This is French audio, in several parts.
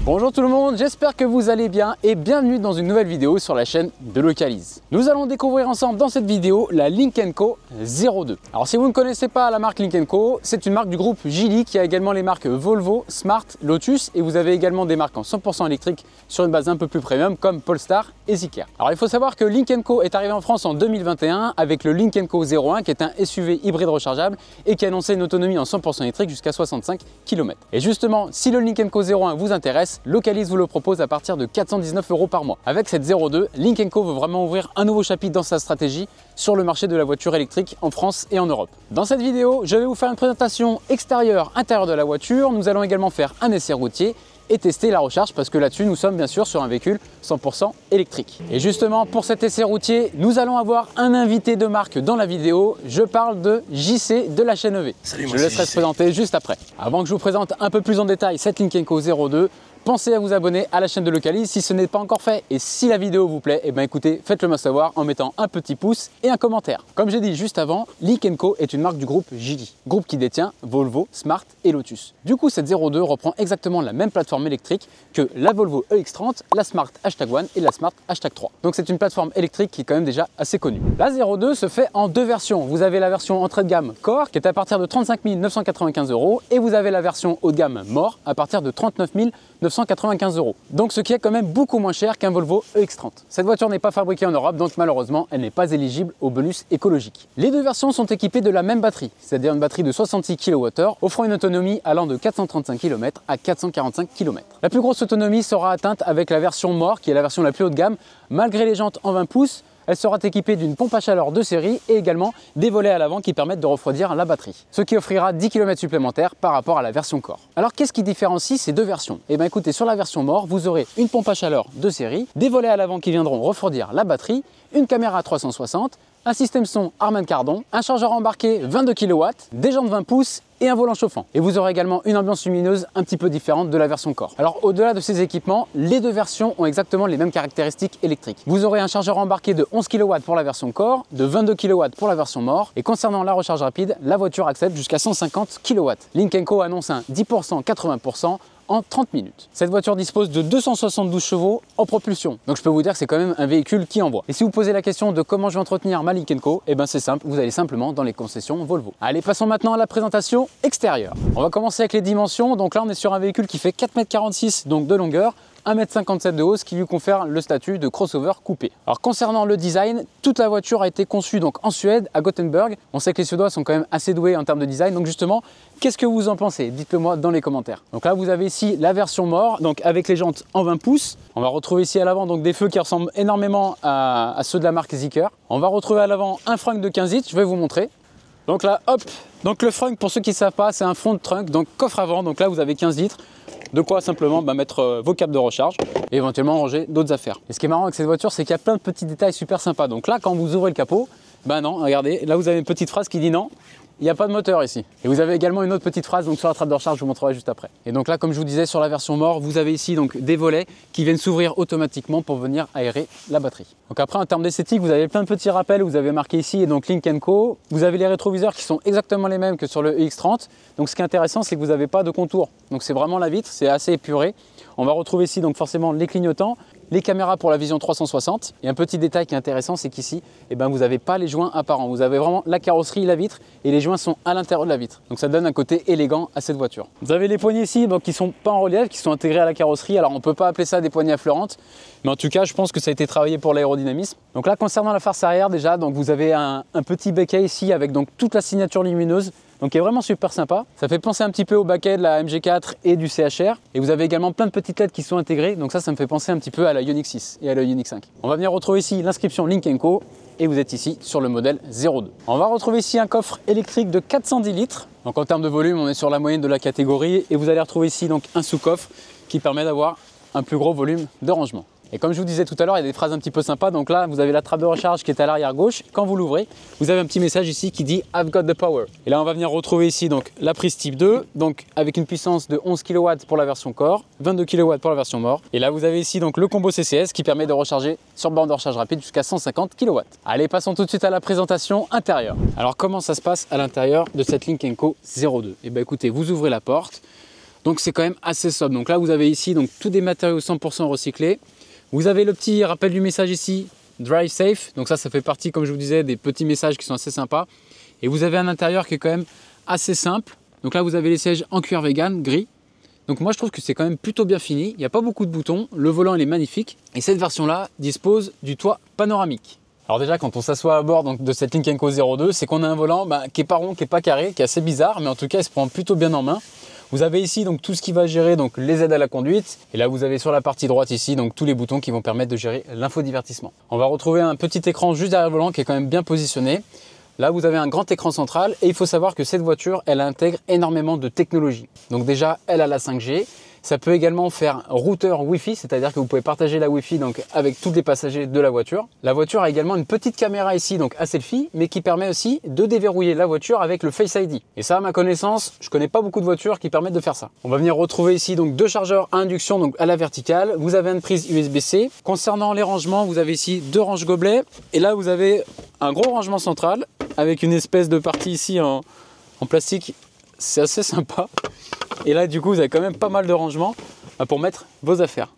Bonjour tout le monde, j'espère que vous allez bien et bienvenue dans une nouvelle vidéo sur la chaîne de Localize. Nous allons découvrir ensemble dans cette vidéo la Lynk & Co 02. Alors si vous ne connaissez pas la marque Lynk & Co, c'est une marque du groupe Geely qui a également les marques Volvo, Smart, Lotus et vous avez également des marques en 100% électrique sur une base un peu plus premium comme Polestar et Zeekr. Alors il faut savoir que Lynk & Co est arrivé en France en 2021 avec le Lynk & Co 01 qui est un SUV hybride rechargeable et qui a annoncé une autonomie en 100% électrique jusqu'à 65 km. Et justement, si le Lynk & Co 01 vous intéresse, Localize vous le propose à partir de 419 € par mois. Avec cette 02, Lynk & Co veut vraiment ouvrir un nouveau chapitre dans sa stratégie sur le marché de la voiture électrique en France et en Europe. Dans cette vidéo, je vais vous faire une présentation extérieure-intérieure de la voiture. Nous allons également faire un essai routier et tester la recharge parce que là-dessus, nous sommes bien sûr sur un véhicule 100% électrique. Et justement, pour cet essai routier, nous allons avoir un invité de marque dans la vidéo. Je parle de JC de la chaîne EV. Salut, je le laisserai se présenter juste après. Avant que je vous présente un peu plus en détail cette Lynk & Co 02, pensez à vous abonner à la chaîne de Localize si ce n'est pas encore fait. Et si la vidéo vous plaît, écoutez, faites-le moi savoir en mettant un petit pouce et un commentaire. Comme j'ai dit juste avant, Lynk & Co est une marque du groupe Geely, groupe qui détient Volvo, Smart et Lotus. Du coup, cette 02 reprend exactement la même plateforme électrique que la Volvo EX30, la Smart #1 et la Smart #3. Donc c'est une plateforme électrique qui est quand même déjà assez connue. La 02 se fait en deux versions. Vous avez la version entrée de gamme Core qui est à partir de 35 995 € et vous avez la version haut de gamme More à partir de 39 995 €. Donc ce qui est quand même beaucoup moins cher qu'un Volvo EX30. Cette voiture n'est pas fabriquée en Europe, donc malheureusement elle n'est pas éligible au bonus écologique. Les deux versions sont équipées de la même batterie, c'est-à-dire une batterie de 66 kWh offrant une autonomie allant de 435 km à 445 km. La plus grosse autonomie sera atteinte avec la version More qui est la version la plus haut de gamme. Malgré les jantes en 20 pouces, elle sera équipée d'une pompe à chaleur de série et également des volets à l'avant qui permettent de refroidir la batterie, ce qui offrira 10 km supplémentaires par rapport à la version Core. Alors qu'est-ce qui différencie ces deux versions? Eh bien écoutez, sur la version More, vous aurez une pompe à chaleur de série, des volets à l'avant qui viendront refroidir la batterie, une caméra 360, un système son Harman Kardon, un chargeur embarqué 22 kW, des jantes 20 pouces et un volant chauffant. Et vous aurez également une ambiance lumineuse un petit peu différente de la version Core. Alors au-delà de ces équipements, les deux versions ont exactement les mêmes caractéristiques électriques. Vous aurez un chargeur embarqué de 11 kW pour la version Core, de 22 kW pour la version More. Et concernant la recharge rapide, la voiture accepte jusqu'à 150 kW. Lynk & Co annonce un 10%, 80% en 30 minutes. Cette voiture dispose de 272 chevaux en propulsion. Donc je peux vous dire que c'est quand même un véhicule qui envoie. Et si vous posez la question de comment je vais entretenir ma Lynk & Co, c'est simple, vous allez simplement dans les concessions Volvo. Allez, passons maintenant à la présentation extérieure. On va commencer avec les dimensions. Donc là, on est sur un véhicule qui fait 4,46 m donc de longueur, 1,57 m de hausse qui lui confère le statut de crossover coupé. Alors concernant le design, toute la voiture a été conçue donc en Suède, à Gothenburg. On sait que les Suédois sont quand même assez doués en termes de design. Donc justement, qu'est-ce que vous en pensez? Dites-le moi dans les commentaires. Donc là, vous avez ici la version More, donc avec les jantes en 20 pouces. On va retrouver ici à l'avant donc des feux qui ressemblent énormément à ceux de la marque Zeekr. On va retrouver à l'avant un frunk de 15 litres, je vais vous montrer. Donc là, hop, donc le frunk, pour ceux qui ne savent pas, c'est un front trunk, donc coffre avant. Donc là, vous avez 15 litres. De quoi simplement mettre vos câbles de recharge et éventuellement ranger d'autres affaires. Et ce qui est marrant avec cette voiture, c'est qu'il y a plein de petits détails super sympas. Donc là, quand vous ouvrez le capot, non, regardez, là vous avez une petite phrase qui dit non, il n'y a pas de moteur ici. Et vous avez également une autre petite phrase donc sur la trappe de recharge, je vous montrerai juste après. Et donc là, comme je vous disais, sur la version More, vous avez ici donc des volets qui viennent s'ouvrir automatiquement pour venir aérer la batterie. Donc après, en termes d'esthétique, vous avez plein de petits rappels. Vous avez marqué ici et donc Lynk & Co. Vous avez les rétroviseurs qui sont exactement les mêmes que sur le EX30. Donc ce qui est intéressant, c'est que vous n'avez pas de contour. Donc c'est vraiment la vitre, c'est assez épuré. On va retrouver ici donc forcément les clignotants, les caméras pour la vision 360. Et un petit détail qui est intéressant, c'est qu'ici, vous n'avez pas les joints apparents. Vous avez vraiment la carrosserie, la vitre, et les joints sont à l'intérieur de la vitre. Donc ça donne un côté élégant à cette voiture. Vous avez les poignées ici qui ne sont pas en relief, qui sont intégrées à la carrosserie. Alors on ne peut pas appeler ça des poignées affleurantes, mais en tout cas, je pense que ça a été travaillé pour l'aérodynamisme. Donc là, concernant la face arrière déjà, donc vous avez un petit becquet ici avec donc toute la signature lumineuse. Donc qui est vraiment super sympa. Ça fait penser un petit peu au baquet de la MG4 et du CHR. Et vous avez également plein de petites LED qui sont intégrées. Donc ça me fait penser un petit peu à la Ioniq 6 et à la Ioniq 5. On va venir retrouver ici l'inscription Lynk & Co. Et vous êtes ici sur le modèle 02. On va retrouver ici un coffre électrique de 410 litres. Donc en termes de volume, on est sur la moyenne de la catégorie. Et vous allez retrouver ici donc un sous-coffre qui permet d'avoir un plus gros volume de rangement. Et comme je vous disais tout à l'heure, il y a des phrases un petit peu sympas. Donc là, vous avez la trappe de recharge qui est à l'arrière gauche. Quand vous l'ouvrez, vous avez un petit message ici qui dit I've got the power. Et là, on va venir retrouver ici donc la prise type 2, donc avec une puissance de 11 kW pour la version Core, 22 kW pour la version More. Et là, vous avez ici donc le combo CCS qui permet de recharger sur borne de recharge rapide jusqu'à 150 kW. Allez, passons tout de suite à la présentation intérieure. Alors, comment ça se passe à l'intérieur de cette Lynk & Co 02? Et écoutez, vous ouvrez la porte. Donc c'est quand même assez sobre. Donc là vous avez ici donc tous des matériaux 100% recyclés. Vous avez le petit rappel du message ici, Drive Safe. Donc ça fait partie, comme je vous disais, des petits messages qui sont assez sympas. Et vous avez un intérieur qui est quand même assez simple. Donc là vous avez les sièges en cuir vegan, gris. Donc moi je trouve que c'est quand même plutôt bien fini. Il n'y a pas beaucoup de boutons. Le volant il est magnifique. Et cette version-là dispose du toit panoramique. Alors déjà quand on s'assoit à bord donc, de cette Lynk & Co 02, c'est qu'on a un volant qui est pas rond, qui est pas carré, qui est assez bizarre, mais en tout cas il se prend plutôt bien en main. Vous avez ici donc tout ce qui va gérer donc les aides à la conduite, et là vous avez sur la partie droite ici donc tous les boutons qui vont permettre de gérer l'infodivertissement. On va retrouver un petit écran juste derrière le volant qui est quand même bien positionné. Là vous avez un grand écran central et il faut savoir que cette voiture elle intègre énormément de technologie. Donc déjà elle a la 5G. Ça peut également faire routeur Wi-Fi, c'est-à-dire que vous pouvez partager la Wi-Fi donc, avec tous les passagers de la voiture. La voiture a également une petite caméra ici, donc à selfie, mais qui permet aussi de déverrouiller la voiture avec le Face ID. Et ça, à ma connaissance, je connais pas beaucoup de voitures qui permettent de faire ça. On va venir retrouver ici donc 2 chargeurs à induction donc à la verticale. Vous avez une prise USB-C. Concernant les rangements, vous avez ici 2 ranges gobelets. Et là, vous avez un gros rangement central avec une espèce de partie ici en plastique. C'est assez sympa. Et là, du coup, vous avez quand même pas mal de rangements pour mettre vos affaires.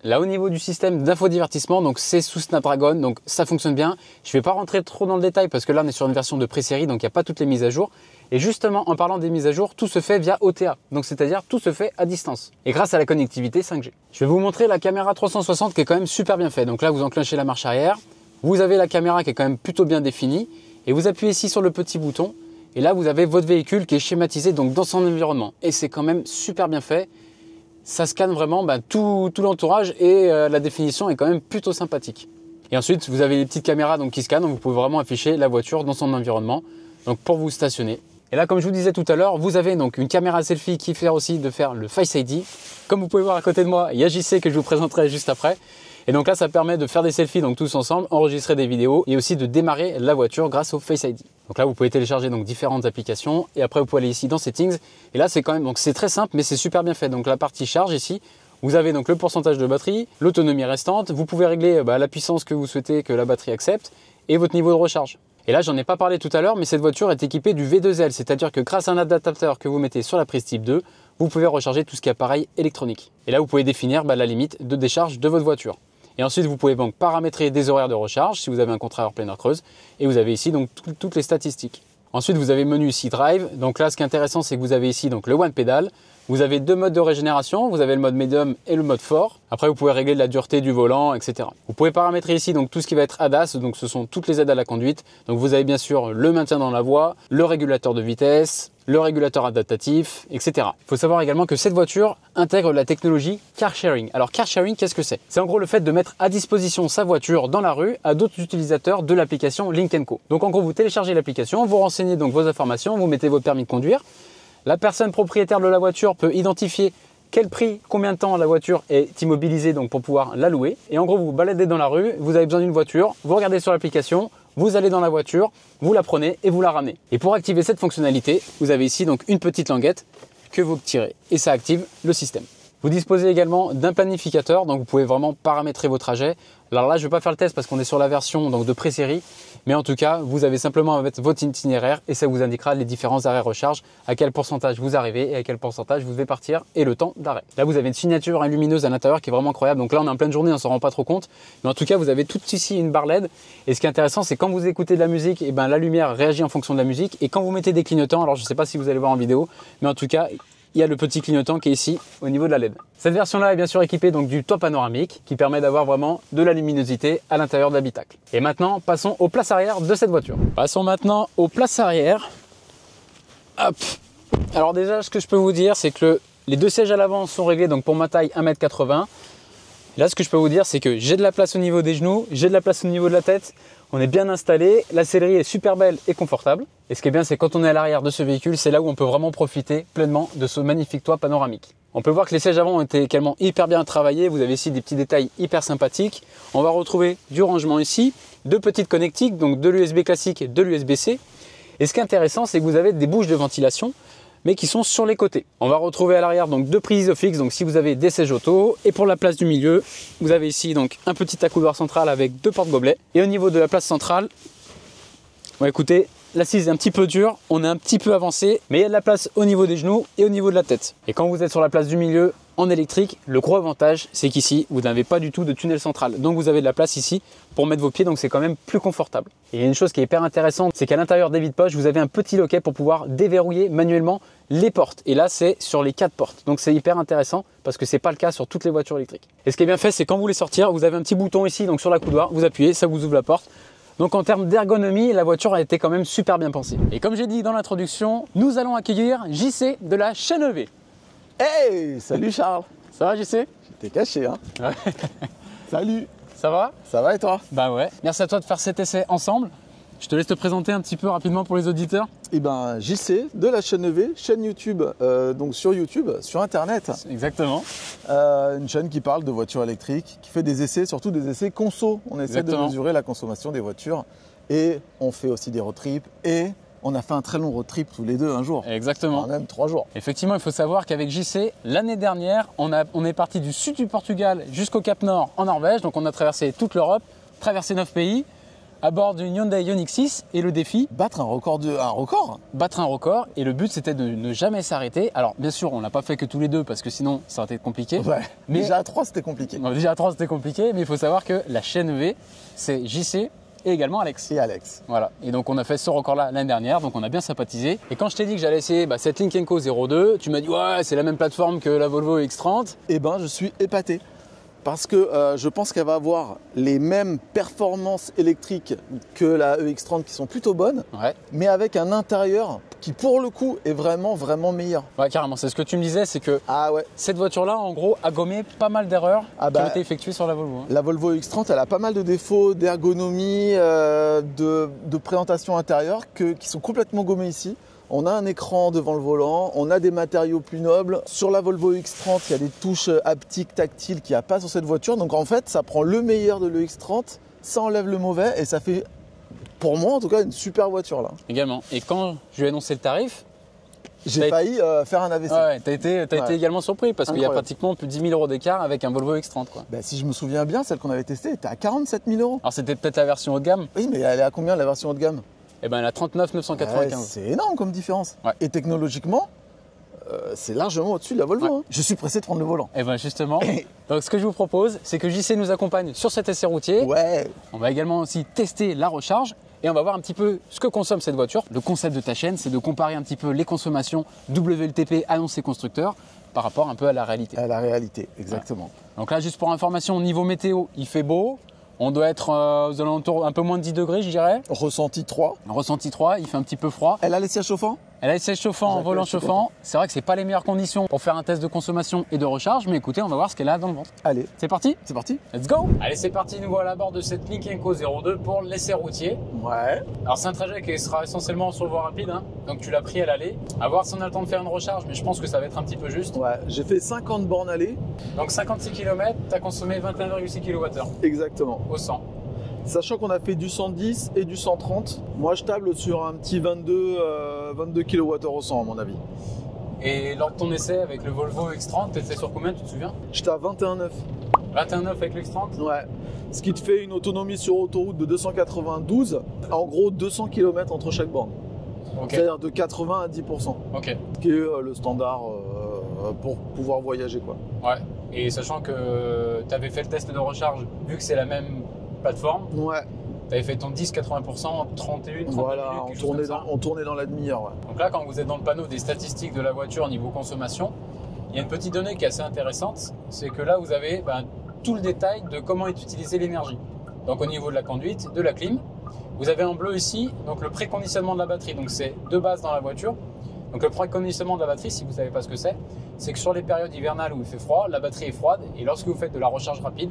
Là, au niveau du système d'infodivertissement, donc c'est sous Snapdragon, donc ça fonctionne bien. Je ne vais pas rentrer trop dans le détail parce que là, on est sur une version de pré-série, donc il n'y a pas toutes les mises à jour. Et justement, en parlant des mises à jour, tout se fait via OTA, donc c'est-à-dire tout se fait à distance. Et grâce à la connectivité 5G. Je vais vous montrer la caméra 360 qui est quand même super bien faite. Donc là, vous enclenchez la marche arrière. Vous avez la caméra qui est quand même plutôt bien définie. Et vous appuyez ici sur le petit bouton. Et là, vous avez votre véhicule qui est schématisé donc, dans son environnement. Et c'est quand même super bien fait. Ça scanne vraiment tout l'entourage et la définition est quand même plutôt sympathique. Et ensuite, vous avez les petites caméras donc, qui scannent. Donc vous pouvez vraiment afficher la voiture dans son environnement donc, pour vous stationner. Et là, comme je vous disais tout à l'heure, vous avez donc une caméra selfie qui fait aussi de faire le Face ID. Comme vous pouvez voir à côté de moi, il y a JC que je vous présenterai juste après. Et donc là, ça permet de faire des selfies donc tous ensemble, enregistrer des vidéos et aussi de démarrer la voiture grâce au Face ID. Donc là, vous pouvez télécharger donc différentes applications et après vous pouvez aller ici dans Settings. Et là, c'est quand même donc c'est très simple, mais c'est super bien fait. Donc la partie charge ici, vous avez donc le pourcentage de batterie, l'autonomie restante. Vous pouvez régler la puissance que vous souhaitez que la batterie accepte et votre niveau de recharge. Et là, j'en ai pas parlé tout à l'heure, mais cette voiture est équipée du V2L, c'est-à-dire que grâce à un adaptateur que vous mettez sur la prise type 2, vous pouvez recharger tout ce qui est appareil électronique. Et là, vous pouvez définir la limite de décharge de votre voiture. Et ensuite, vous pouvez donc paramétrer des horaires de recharge si vous avez un contrat heure pleine heure creuse. Et vous avez ici donc toutes les statistiques. Ensuite, vous avez le menu ici Drive. Donc là, ce qui est intéressant, c'est que vous avez ici donc le One Pedal. Vous avez 2 modes de régénération. Vous avez le mode Medium et le mode Fort. Après, vous pouvez régler la dureté du volant, etc. Vous pouvez paramétrer ici donc tout ce qui va être ADAS. Donc ce sont toutes les aides à la conduite. Donc vous avez bien sûr le maintien dans la voie, le régulateur de vitesse, le régulateur adaptatif, etc. Il faut savoir également que cette voiture intègre la technologie car sharing. Alors car sharing, qu'est-ce que c'est? C'est en gros le fait de mettre à disposition sa voiture dans la rue à d'autres utilisateurs de l'application Lynk & Co. Donc en gros, vous téléchargez l'application, vous renseignez donc vos informations, vous mettez votre permis de conduire. La personne propriétaire de la voiture peut identifier quel prix, combien de temps la voiture est immobilisée donc pour pouvoir la louer. Et en gros, vous vous baladez dans la rue, vous avez besoin d'une voiture, vous regardez sur l'application, vous allez dans la voiture, vous la prenez et vous la ramenez. Et pour activer cette fonctionnalité, vous avez ici donc une petite languette que vous tirez et ça active le système. Vous disposez également d'un planificateur, donc vous pouvez vraiment paramétrer vos trajets. Alors là, je ne vais pas faire le test parce qu'on est sur la version donc, de pré-série, mais en tout cas, vous avez simplement à mettre votre itinéraire et ça vous indiquera les différents arrêts recharge, à quel pourcentage vous arrivez et à quel pourcentage vous devez partir et le temps d'arrêt. Là, vous avez une signature lumineuse à l'intérieur qui est vraiment incroyable. Donc là, on est en pleine journée, on ne s'en rend pas trop compte, mais en tout cas, vous avez tout ici une barre LED. Et ce qui est intéressant, c'est quand vous écoutez de la musique, et la lumière réagit en fonction de la musique. Et quand vous mettez des clignotants, alors je ne sais pas si vous allez voir en vidéo, mais en tout cas, il y a le petit clignotant qui est ici au niveau de la LED. Cette version-là est bien sûr équipée donc du toit panoramique qui permet d'avoir vraiment de la luminosité à l'intérieur de l'habitacle. Et maintenant, passons aux places arrière de cette voiture. Passons maintenant aux places arrière. Hop. Alors déjà, ce que je peux vous dire, c'est que les 2 sièges à l'avant sont réglés donc pour ma taille 1m80. Là, ce que je peux vous dire, c'est que j'ai de la place au niveau des genoux, j'ai de la place au niveau de la tête. On est bien installé, la sellerie est super belle et confortable. Et ce qui est bien, c'est quand on est à l'arrière de ce véhicule, c'est là où on peut vraiment profiter pleinement de ce magnifique toit panoramique. On peut voir que les sièges avant ont été également hyper bien travaillés. Vous avez ici des petits détails hyper sympathiques. On va retrouver du rangement ici, 2 petites connectiques, donc de l'USB classique et de l'USB-C. Et ce qui est intéressant, c'est que vous avez des bouches de ventilation, mais qui sont sur les côtés. On va retrouver à l'arrière donc 2 prises fixes, donc si vous avez des sièges auto. Et pour la place du milieu, vous avez ici donc un petit accoudoir central avec 2 porte-gobelets. Et au niveau de la place centrale, écoutez, l'assise est un petit peu dure, on est un petit peu avancé, mais il y a de la place au niveau des genoux et au niveau de la tête. Et quand vous êtes sur la place du milieu en électrique, le gros avantage, c'est qu'ici, vous n'avez pas du tout de tunnel central. Donc vous avez de la place ici pour mettre vos pieds, donc c'est quand même plus confortable. Et il y a une chose qui est hyper intéressante, c'est qu'à l'intérieur des vide-poches, vous avez un petit loquet pour pouvoir déverrouiller manuellement les portes. Et là, c'est sur les 4 portes. Donc c'est hyper intéressant parce que c'est pas le cas sur toutes les voitures électriques. Et ce qui est bien fait, c'est quand vous voulez sortir, vous avez un petit bouton ici, donc sur la coudoir, vous appuyez, ça vous ouvre la porte. Donc en termes d'ergonomie, la voiture a été quand même super bien pensée. Et comme j'ai dit dans l'introduction, nous allons accueillir JC de la chaîne EV. Hey, salut Charles. Ça va JC? J'étais caché, hein. Ouais. Salut. Ça va? Ça va et toi? Bah ouais. Merci à toi de faire cet essai ensemble. Je te laisse te présenter un petit peu rapidement pour les auditeurs. Eh ben, JC de la chaîne EV, chaîne YouTube, donc sur YouTube, sur Internet. Exactement. Une chaîne qui parle de voitures électriques, qui fait des essais, surtout des essais conso. On essaie de mesurer la consommation des voitures et on fait aussi des road trips et on a fait un très long road trip tous les deux un jour. Exactement. Enfin, même 3 jours. Effectivement, il faut savoir qu'avec JC, l'année dernière, on est parti du sud du Portugal jusqu'au Cap Nord en Norvège. Donc on a traversé toute l'Europe, traversé 9 pays. À bord d'une Hyundai Ioniq 6 et le défi battre un record battre un record et le but c'était de ne jamais s'arrêter. Alors bien sûr on l'a pas fait que tous les deux parce que sinon ça aurait été compliqué. Ouais, mais déjà à 3 c'était compliqué. Déjà à 3 c'était compliqué, mais il faut savoir que la chaîne EV c'est JC et également Alex. Et Alex. Voilà, et donc on a fait ce record là l'année dernière, donc on a bien sympathisé. Et quand je t'ai dit que j'allais essayer cette Lynk & Co 02, tu m'as dit ouais c'est la même plateforme que la Volvo X30. Eh ben je suis épaté. Parce que je pense qu'elle va avoir les mêmes performances électriques que la EX30 qui sont plutôt bonnes, ouais. Mais avec un intérieur qui pour le coup est vraiment meilleur. Ouais carrément, c'est ce que tu me disais, c'est que ouais. Cette voiture-là en gros a gommé pas mal d'erreurs qui ont été effectuées sur la Volvo. La Volvo EX30 elle a pas mal de défauts d'ergonomie, de présentation intérieure qui sont complètement gommés ici. On a un écran devant le volant, on a des matériaux plus nobles. Sur la Volvo X30, il y a des touches haptiques, tactiles qu'il n'y a pas sur cette voiture. Donc en fait, ça prend le meilleur de l'EX30, ça enlève le mauvais et ça fait, pour moi en tout cas, une super voiture là. Également. Et quand je lui ai annoncé le tarif, j'ai failli faire un AVC. Ouais, t'as été également surpris parce qu'il y a pratiquement plus de 10 000 € d'écart avec un Volvo X30. Quoi. Bah, si je me souviens bien, celle qu'on avait testée était à 47 000 €. Alors c'était peut-être la version haut de gamme. Oui, mais elle est à combien la version haut de gamme? Eh ben elle a 39 995. C'est énorme comme différence. Ouais. Et technologiquement, c'est largement au-dessus de la Volvo. Ouais. Hein. Je suis pressé de prendre le volant. Et ben justement, donc ce que je vous propose, c'est que JC nous accompagne sur cet essai routier. Ouais. On va également aussi tester la recharge et on va voir un petit peu ce que consomme cette voiture. Le concept de ta chaîne, c'est de comparer un petit peu les consommations WLTP annoncées constructeurs par rapport un peu à la réalité. À la réalité, exactement. Ouais. Donc là, juste pour information, niveau météo, il fait beau. On doit être aux alentours un peu moins de 10 degrés, je dirais. Ressenti 3. Ressenti 3, il fait un petit peu froid. Elle a les sièges chauffants? Elle a les sièges chauffants en volant chauffant. C'est vrai que c'est pas les meilleures conditions pour faire un test de consommation et de recharge, mais écoutez, on va voir ce qu'elle a dans le ventre. Allez, c'est parti? C'est parti. Let's go! Allez, c'est parti, nous voilà à bord de cette Lynk & Co 02 pour l'essai routier. Ouais. Alors c'est un trajet qui sera essentiellement sur voie rapide, hein. Donc tu l'as pris à l'aller. À voir si on a le temps de faire une recharge, mais je pense que ça va être un petit peu juste. Ouais, j'ai fait 50 bornes aller. Donc 56 km, tu as consommé 21,6 kWh. Exactement. Au 100. Sachant qu'on a fait du 110 et du 130, moi je table sur un petit 22 kWh au 100 à mon avis. Et lors de ton essai avec le Volvo X30, tu étais sur combien, tu te souviens? J'étais à 21,9. 21,9 avec l'X30? Ouais. Ce qui te fait une autonomie sur autoroute de 292, en gros 200 km entre chaque borne. Okay. C'est-à-dire de 80 à 10%. Ok. Qui est le standard pour pouvoir voyager, quoi. Ouais. Et sachant que tu avais fait le test de recharge, vu que c'est la même plateforme. Ouais. Tu avais fait ton 10-80% en 31, voilà, minutes, on tournait dans la demi-heure. Ouais. Donc là, quand vous êtes dans le panneau des statistiques de la voiture niveau consommation, il y a une petite donnée qui est assez intéressante, c'est que là, vous avez tout le détail de comment est utilisée l'énergie. Donc au niveau de la conduite, de la clim. Vous avez en bleu ici donc le préconditionnement de la batterie. Donc c'est de base dans la voiture. Donc le préconditionnement de la batterie, si vous ne savez pas ce que c'est que sur les périodes hivernales où il fait froid, la batterie est froide et lorsque vous faites de la recharge rapide,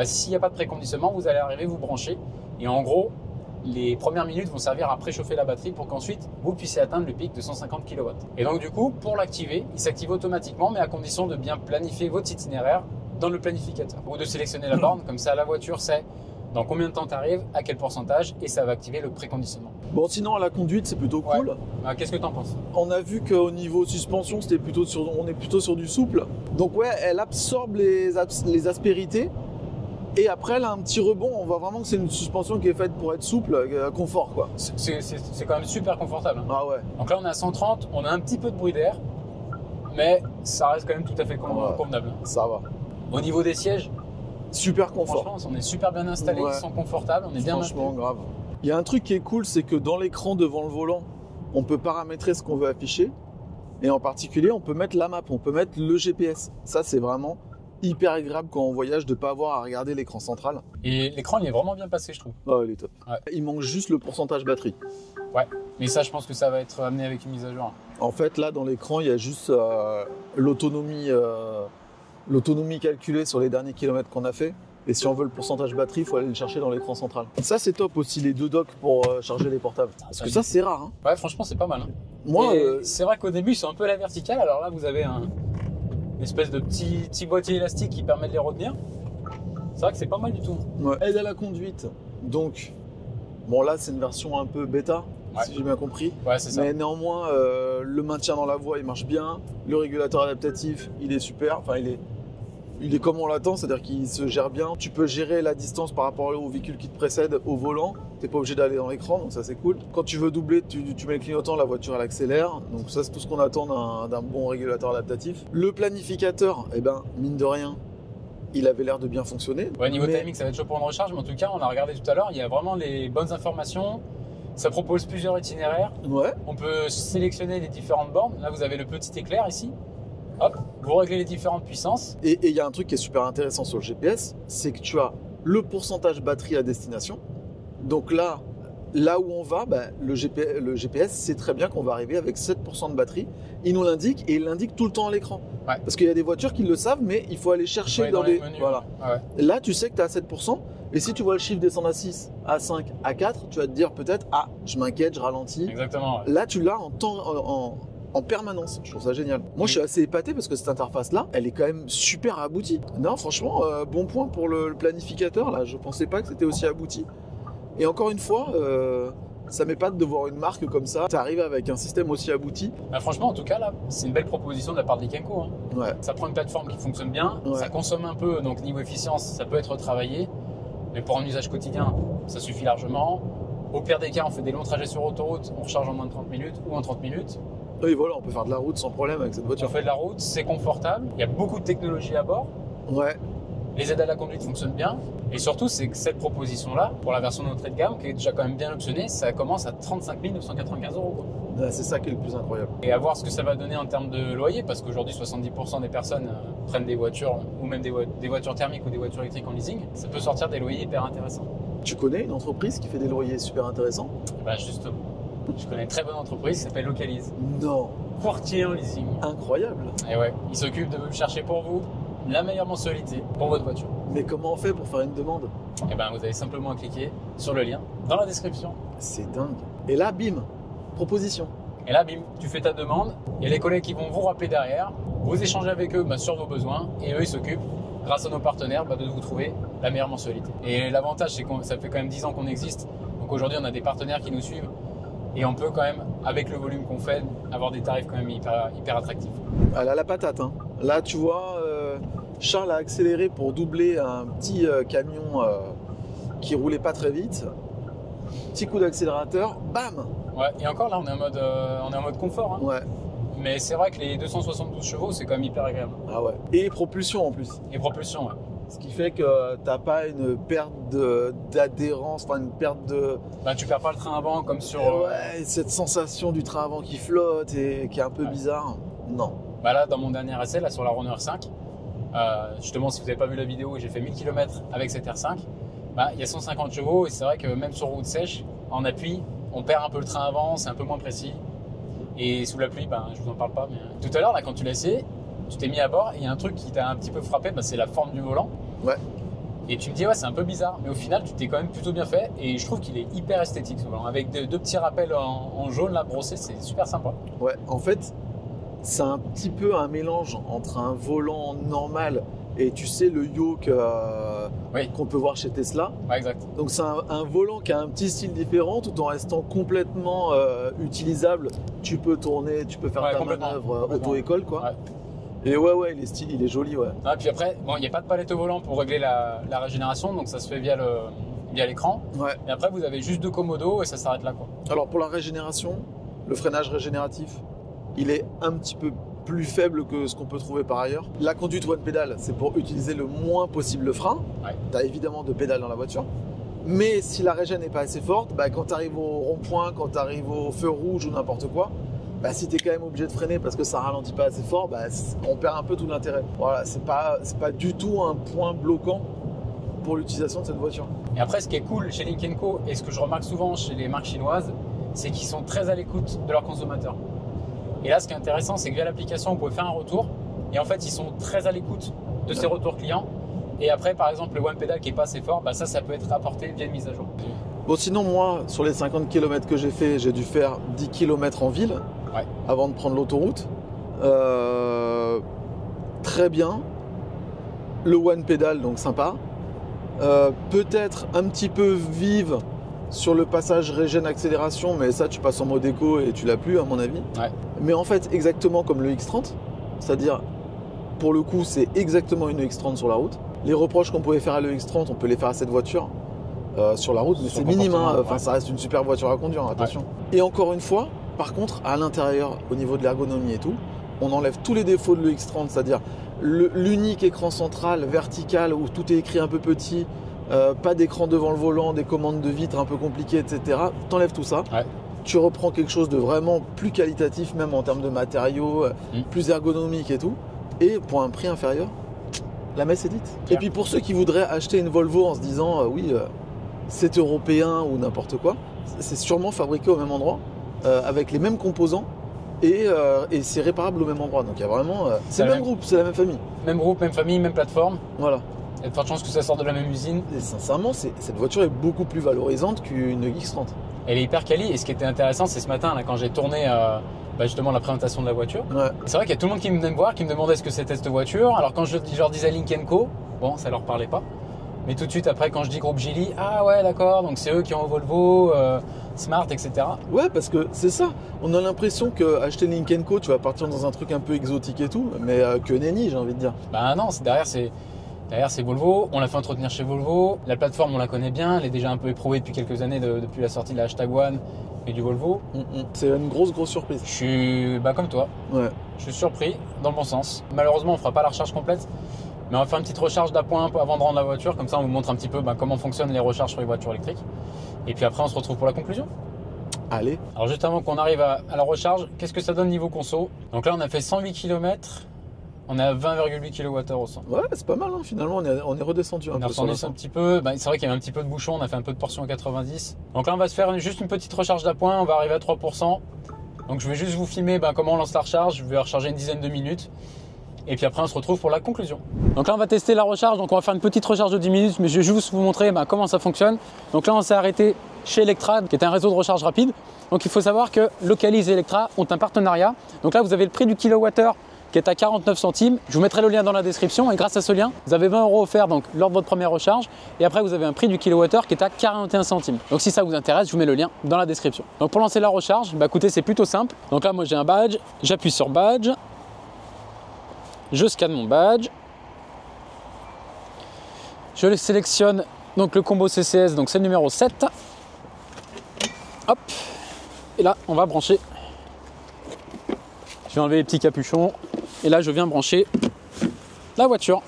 s'il n'y a pas de préconditionnement, vous allez arriver, vous brancher et en gros, les premières minutes vont servir à préchauffer la batterie pour qu'ensuite vous puissiez atteindre le pic de 150 kW. Et donc du coup, pour l'activer, il s'active automatiquement mais à condition de bien planifier votre itinéraire dans le planificateur ou de sélectionner la borne, comme ça la voiture sait dans combien de temps tu arrives, à quel pourcentage et ça va activer le préconditionnement. Bon, sinon à la conduite, c'est plutôt cool. Ouais. Qu'est-ce que tu en penses? On a vu qu'au niveau suspension, on est plutôt sur du souple. Donc ouais, elle absorbe les aspérités. Et après, là, un petit rebond, on voit vraiment que c'est une suspension qui est faite pour être souple, confort, quoi. C'est quand même super confortable. Hein. Ah ouais. Donc là, on est à 130, on a un petit peu de bruit d'air, mais ça reste quand même tout à fait convenable. Ça va. Au niveau des sièges, super confort. Franchement, on est super bien installés, ils sont confortables, on est bien maintenus. Franchement, grave. Il y a un truc qui est cool, c'est que dans l'écran devant le volant, on peut paramétrer ce qu'on veut afficher. Et en particulier, on peut mettre la map, on peut mettre le GPS. Ça, c'est vraiment hyper agréable quand on voyage de ne pas avoir à regarder l'écran central. Et l'écran, il est vraiment bien passé, je trouve. Oh, il est top. Ouais. Il manque juste le pourcentage batterie. Ouais, mais ça, je pense que ça va être amené avec une mise à jour. En fait, là, dans l'écran, il y a juste l'autonomie calculée sur les derniers kilomètres qu'on a fait. Et si on veut le pourcentage batterie, il faut aller le chercher dans l'écran central. Ça, c'est top aussi, les 2 docks pour charger les portables. Parce que ça, c'est rare. Hein. Ouais, franchement, c'est pas mal. Hein. Moi, c'est vrai qu'au début, c'est un peu à la verticale. Alors là, vous avez une espèce de petit boîtier élastique qui permet de les retenir. C'est vrai que c'est pas mal du tout. Ouais. Aide à la conduite. Donc, bon, là, c'est une version un peu bêta, si j'ai bien compris. Ouais, c'est ça. Mais néanmoins, le maintien dans la voie, il marche bien. Le régulateur adaptatif, il est super. Enfin, il est comme on l'attend, c'est-à-dire qu'il se gère bien. Tu peux gérer la distance par rapport au véhicule qui te précède au volant. Tu n'es pas obligé d'aller dans l'écran, donc ça c'est cool. Quand tu veux doubler, tu mets le clignotant, la voiture elle accélère. Donc ça c'est tout ce qu'on attend d'un bon régulateur adaptatif. Le planificateur, eh ben, mine de rien, il avait l'air de bien fonctionner. Ouais, niveau timing, ça va être chaud pour une recharge, mais en tout cas, on a regardé tout à l'heure, il y a vraiment les bonnes informations. Ça propose plusieurs itinéraires. Ouais. On peut sélectionner les différentes bornes. Là, vous avez le petit éclair ici. Hop, vous réglez les différentes puissances. Et il y a un truc qui est super intéressant sur le GPS, c'est que tu as le pourcentage batterie à destination. Donc là où on va, bah, le GPS sait très bien qu'on va arriver avec 7% de batterie. Il nous l'indique et il l'indique tout le temps à l'écran. Ouais. Parce qu'il y a des voitures qui le savent, mais il faut aller chercher dans les menus. Voilà. Ouais. Là, tu sais que tu es à 7%. Et si tu vois le chiffre descendre à 6, à 5, à 4, tu vas te dire peut-être, ah, je m'inquiète, je ralentis. Exactement. Ouais. Là, tu l'as en permanence. Je trouve ça génial. Moi, je suis assez épaté parce que cette interface-là, elle est quand même super aboutie. Non, franchement, bon point pour le planificateur. Là, je pensais pas que c'était aussi abouti. Et encore une fois, ça m'épate de voir une marque comme ça. Tu arrives avec un système aussi abouti. Bah, franchement, en tout cas, là, c'est une belle proposition de la part de Lynk & Co. Hein. Ouais. Ça prend une plateforme qui fonctionne bien. Ouais. Ça consomme un peu, donc niveau efficience, ça peut être travaillé. Mais pour un usage quotidien, ça suffit largement. Au pire des cas, on fait des longs trajets sur autoroute, on recharge en moins de 30 minutes ou en 30 minutes. Oui, voilà, on peut faire de la route sans problème avec cette voiture. On fait de la route, c'est confortable, il y a beaucoup de technologie à bord. Ouais. Les aides à la conduite fonctionnent bien. Et surtout, c'est que cette proposition-là, pour la version d'entrée de gamme, qui est déjà quand même bien optionnée, ça commence à 35 995 €. C'est ça qui est le plus incroyable. Et à voir ce que ça va donner en termes de loyer, parce qu'aujourd'hui, 70% des personnes prennent des voitures, ou même des voitures thermiques ou des voitures électriques en leasing. Ça peut sortir des loyers hyper intéressants. Tu connais une entreprise qui fait des loyers super intéressants? Et ben justement, je connais une très bonne entreprise qui s'appelle Localise. Non. Courtier en leasing. Incroyable. Et ouais, ils s'occupent de chercher pour vous la meilleure mensualité pour votre voiture. Mais comment on fait pour faire une demande? Et ben vous avez simplement à cliquer sur le lien dans la description. C'est dingue. Et là, bim, proposition. Et là, bim, tu fais ta demande. Il y a les collègues qui vont vous rappeler derrière. Vous échangez avec eux sur vos besoins. Et eux, ils s'occupent, grâce à nos partenaires, de vous trouver la meilleure mensualité. Et l'avantage, c'est que ça fait quand même 10 ans qu'on existe. Donc aujourd'hui, on a des partenaires qui nous suivent. Et on peut quand même, avec le volume qu'on fait, avoir des tarifs quand même hyper attractifs. Elle a la patate. Hein. Là, tu vois, Charles a accéléré pour doubler un petit camion qui roulait pas très vite. Petit coup d'accélérateur, bam! Ouais, et encore là, on est en mode confort. Hein. Ouais. Mais c'est vrai que les 272 chevaux, c'est quand même hyper agréable. Ah ouais. Et propulsion en plus. Et propulsion, ouais. Ce qui fait que t'as pas une perte d'adhérence, enfin une perte de... Bah, tu perds pas le train avant comme sur... Ouais, cette sensation du train avant qui flotte et qui est un peu bizarre. Non. Bah là, dans mon dernier essai, là, sur la Runner 5, justement, si vous n'avez pas vu la vidéo, j'ai fait 1000 km avec cette R5. Bah, il y a 150 chevaux et c'est vrai que même sur route sèche, en appui, on perd un peu le train avant, c'est un peu moins précis. Et sous la pluie, bah, je vous en parle pas. Mais... Tout à l'heure, là, quand tu l'as essayé, tu t'es mis à bord et il y a un truc qui t'a un petit peu frappé, bah, c'est la forme du volant. Ouais. Et tu me dis, ouais, c'est un peu bizarre. Mais au final, tu t'es quand même plutôt bien fait et je trouve qu'il est hyper esthétique ce volant. Avec deux petits rappels en jaune là brossés, c'est super sympa. Ouais, en fait, c'est un petit peu un mélange entre un volant normal et tu sais le yoke qu'on peut voir chez Tesla. Ouais, exact. Donc c'est un volant qui a un petit style différent tout en restant complètement utilisable. Tu peux tourner, tu peux faire ta manœuvre auto-école quoi. Ouais. Et ouais, il est stylé, il est joli, ouais. Ah, puis après, bon, il n'y a pas de palette au volant pour régler la régénération, donc ça se fait via l'écran. Ouais. Et après, vous avez juste 2 commodos et ça s'arrête là, quoi. Alors pour la régénération, le freinage régénératif, il est un petit peu plus faible que ce qu'on peut trouver par ailleurs. La conduite one pédale, c'est pour utiliser le moins possible le frein. Ouais. Tu as évidemment de pédales dans la voiture. Mais si la régène n'est pas assez forte, quand tu arrives au rond-point, quand tu arrives au feu rouge ou n'importe quoi, si tu es quand même obligé de freiner parce que ça ralentit pas assez fort, on perd un peu tout l'intérêt. Voilà, c'est pas du tout un point bloquant pour l'utilisation de cette voiture. Et après, ce qui est cool chez Lynk & Co et ce que je remarque souvent chez les marques chinoises, c'est qu'ils sont très à l'écoute de leurs consommateurs. Et là, ce qui est intéressant, c'est que via l'application, vous pouvez faire un retour. Et en fait, ils sont très à l'écoute de ces retours clients. Et après, par exemple, le one pedal qui n'est pas assez fort, ça peut être apporté via une mise à jour. Bon, sinon, moi, sur les 50 km que j'ai fait, j'ai dû faire 10 km en ville avant de prendre l'autoroute. Très bien. Le one pedal, donc sympa. Peut-être un petit peu vive sur le passage régène accélération, mais ça, tu passes en mode éco et tu l'as plus, à mon avis. Ouais. Mais en fait, exactement comme le X30, c'est-à-dire, pour le coup, c'est exactement une X30 sur la route. Les reproches qu'on pouvait faire à le X30, on peut les faire à cette voiture sur la route, mais c'est minime, ça reste une super voiture à conduire, attention. Ouais. Et encore une fois, par contre, à l'intérieur, au niveau de l'ergonomie et tout, on enlève tous les défauts de le X30, c'est-à-dire l'unique écran central vertical où tout est écrit un peu petit, pas d'écran devant le volant, des commandes de vitres un peu compliquées, etc. T'enlèves tout ça. Ouais. Tu reprends quelque chose de vraiment plus qualitatif, même en termes de matériaux, plus ergonomique et tout. Et pour un prix inférieur, la messe est dite. Et puis pour ceux qui voudraient acheter une Volvo en se disant c'est européen ou n'importe quoi, c'est sûrement fabriqué au même endroit, avec les mêmes composants. Et c'est réparable au même endroit. Donc il y a vraiment. C'est le même groupe, c'est la même famille. Même groupe, même famille, même plateforme. Voilà. Il y a de fortes chances que ça sorte de la même usine. Et sincèrement, cette voiture est beaucoup plus valorisante qu'une X30. Elle est hyper quali. Et ce qui était intéressant, c'est ce matin, là, quand j'ai tourné justement la présentation de la voiture. Ouais. C'est vrai qu'il y a tout le monde qui venait me voir, qui me demandait ce que c'était cette voiture. Alors quand je leur disais Lynk & Co, bon, ça leur parlait pas. Mais tout de suite après, quand je dis groupe Geely, ah ouais, d'accord, donc c'est eux qui ont Volvo, Smart, etc. Ouais, parce que c'est ça. On a l'impression qu'acheter Lynk & Co, tu vas partir dans un truc un peu exotique et tout, mais que nenni, j'ai envie de dire. Bah non, derrière c'est Volvo. On l'a fait entretenir chez Volvo. La plateforme, on la connaît bien. Elle est déjà un peu éprouvée depuis quelques années, depuis la sortie de la Hashtag One et du Volvo. C'est une grosse surprise. Je suis comme toi. Ouais. Je suis surpris, dans le bon sens. Malheureusement, on ne fera pas la recharge complète. Mais on va faire une petite recharge d'appoint avant de rendre la voiture. Comme ça, on vous montre un petit peu comment fonctionnent les recharges sur les voitures électriques. Et puis après, on se retrouve pour la conclusion. Allez. Alors juste avant qu'on arrive à la recharge, qu'est-ce que ça donne niveau conso? Donc là, on a fait 108 km. On est à 20,8 kWh au 100. Ouais, c'est pas mal, hein. Finalement, on est redescendu un peu. On est redescendu un petit peu. C'est vrai qu'il y avait un petit peu de bouchon. On a fait un peu de portion à 90. Donc là, on va se faire juste une petite recharge d'appoint. On va arriver à 3%. Donc je vais juste vous filmer comment on lance la recharge. Je vais recharger une dizaine de minutes. Et puis après, on se retrouve pour la conclusion. Donc là, on va tester la recharge. Donc on va faire une petite recharge de 10 minutes, mais je vais juste vous montrer comment ça fonctionne. Donc là, on s'est arrêté chez Electra, qui est un réseau de recharge rapide. Donc il faut savoir que Localize et Electra ont un partenariat. Donc là, vous avez le prix du kilowattheure qui est à 49 centimes. Je vous mettrai le lien dans la description. Et grâce à ce lien, vous avez 20 € offerts lors de votre première recharge. Et après, vous avez un prix du kilowattheure qui est à 41 centimes. Donc si ça vous intéresse, je vous mets le lien dans la description. Donc pour lancer la recharge, écoutez, c'est plutôt simple. Donc là, moi, j'ai un badge. J'appuie sur badge. Je scanne mon badge, je le sélectionne, donc le combo CCS, donc c'est le numéro 7. Hop, et là on va brancher. Je vais enlever les petits capuchons et là je viens brancher la voiture.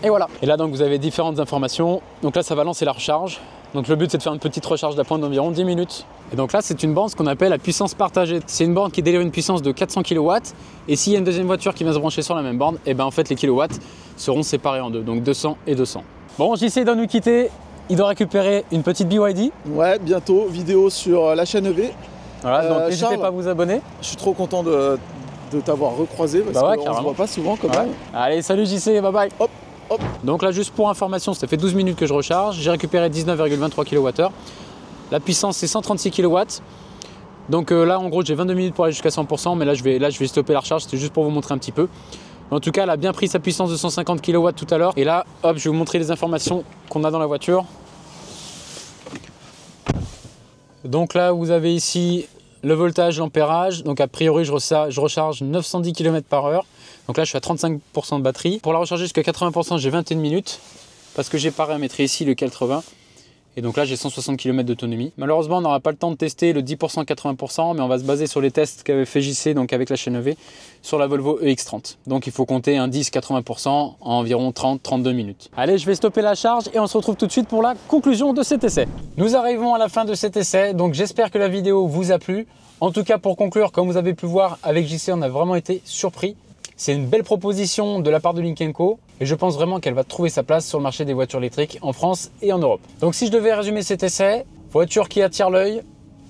Et voilà. Et là donc vous avez différentes informations. Donc là ça va lancer la recharge. Donc le but c'est de faire une petite recharge d'appoint d'environ 10 minutes. Et donc là c'est une borne ce qu'on appelle la puissance partagée. C'est une borne qui délivre une puissance de 400 kW. Et s'il y a une deuxième voiture qui vient se brancher sur la même borne, en fait les kilowatts seront séparés en deux. Donc 200 et 200. Bon, JC doit nous quitter. Il doit récupérer une petite BYD. Ouais, bientôt, vidéo sur la chaîne EV. Voilà, donc n'hésitez pas à vous abonner. Je suis trop content de t'avoir recroisé parce qu'on ne se voit pas souvent comme ça. Allez, salut JC, bye bye. Hop. Hop. Donc là, juste pour information, ça fait 12 minutes que je recharge. J'ai récupéré 19,23 kWh. La puissance, c'est 136 kW. Donc là, en gros, j'ai 22 minutes pour aller jusqu'à 100%. Mais là, je vais stopper la recharge. C'était juste pour vous montrer un petit peu. En tout cas, elle a bien pris sa puissance de 150 kW tout à l'heure. Et là, hop, je vais vous montrer les informations qu'on a dans la voiture. Donc là, vous avez ici le voltage, l'ampérage. Donc a priori, je recharge 910 km/h. Donc là, je suis à 35% de batterie. Pour la recharger jusqu'à 80%, j'ai 21 minutes parce que j'ai paramétré ici le 80. Et donc là, j'ai 160 km d'autonomie. Malheureusement, on n'aura pas le temps de tester le 10%, 80%, mais on va se baser sur les tests qu'avait fait JC, donc avec la chaîne EV, sur la Volvo EX30. Donc il faut compter un 10-80% en environ 30-32 minutes. Allez, je vais stopper la charge et on se retrouve tout de suite pour la conclusion de cet essai. Nous arrivons à la fin de cet essai, donc j'espère que la vidéo vous a plu. En tout cas, pour conclure, comme vous avez pu voir avec JC, on a vraiment été surpris. C'est une belle proposition de la part de Lynk & Co et je pense vraiment qu'elle va trouver sa place sur le marché des voitures électriques en France et en Europe. Donc si je devais résumer cet essai, voiture qui attire l'œil,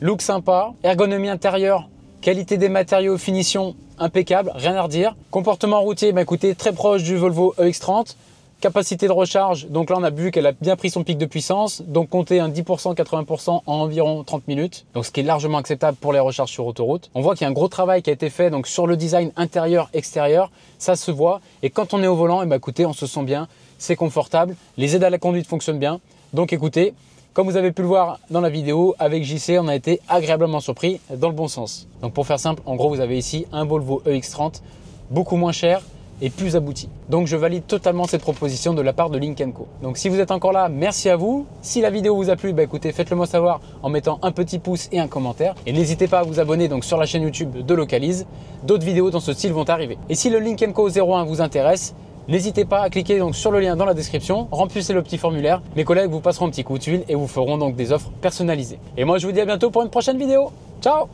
look sympa, ergonomie intérieure, qualité des matériaux, finition impeccable, rien à redire. Comportement routier, écoutez, très proche du Volvo EX30. Capacité de recharge, donc là on a vu qu'elle a bien pris son pic de puissance, donc compter un 10%, 80% en environ 30 minutes, donc ce qui est largement acceptable pour les recharges sur autoroute. On voit qu'il y a un gros travail qui a été fait donc sur le design intérieur-extérieur, ça se voit, et quand on est au volant, écoutez, on se sent bien, c'est confortable, les aides à la conduite fonctionnent bien, donc écoutez, comme vous avez pu le voir dans la vidéo, avec JC, on a été agréablement surpris dans le bon sens. Donc pour faire simple, en gros vous avez ici un Volvo EX30, beaucoup moins cher, et plus abouti. Donc je valide totalement cette proposition de la part de Lynk & Co. Donc si vous êtes encore là, merci à vous. Si la vidéo vous a plu, écoutez, faites-le moi savoir en mettant un petit pouce et un commentaire. Et n'hésitez pas à vous abonner donc sur la chaîne YouTube de Localize. D'autres vidéos dans ce style vont arriver. Et si le Lynk & Co 01 vous intéresse, n'hésitez pas à cliquer donc sur le lien dans la description, remplissez le petit formulaire. Mes collègues vous passeront un petit coup de fil et vous feront donc des offres personnalisées. Et moi je vous dis à bientôt pour une prochaine vidéo. Ciao!